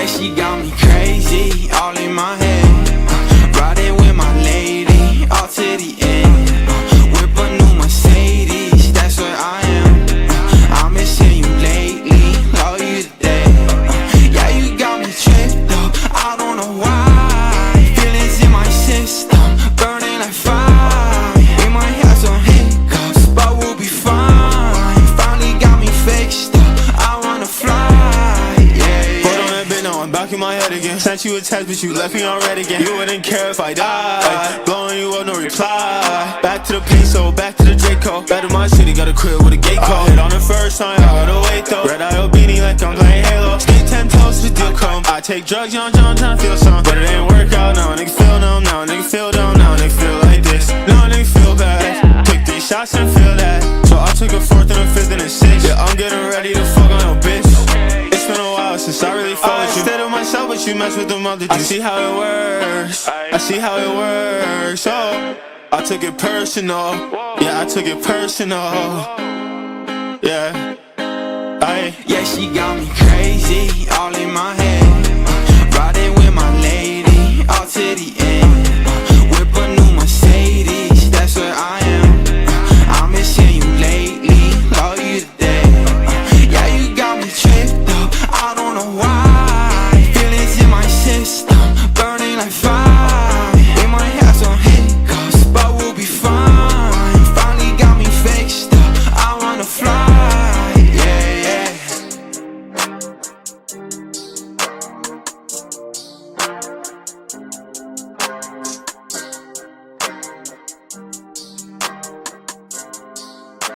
Yeah, she got me crazy, all in my head. Riding with my lady, all to the end. Whip a new Mercedes, that's where I am. I'm missing you lately, love you today. Yeah, you got me tripped up, I don't know why. Feelings in my system, burning like fire. We might have some hiccups, but we'll be fine. Finally got me fixed up, I wanna fly. Back in my head again. Sent you a text, but you left me on red again. You wouldn't care if I died. Blowing you up, no reply. Back to the peso, back to the Draco. Back to my city, got a crib with a gate code. Hit on the first time, I gotta wait though. Red eye beanie like I'm playing Halo. Stay 10 toes to the deal come. I take drugs, young John, tryna feel some. But it ain't work out now, nigga feel numb. Now nigga feel dumb, now nigga feel like this. Now nigga feel bad. Took 3 shots and feel that. So I took a 4th and a 5th and a 6th. Yeah, I'm getting ready to fuck on your bitch. It's been a while since I really felt with you. Instead of myself, but you mess with the multitude. I see how it works, I see how it works. Oh, I took it personal. Yeah, I took it personal. Yeah, yeah, she got me crazy, all in my head.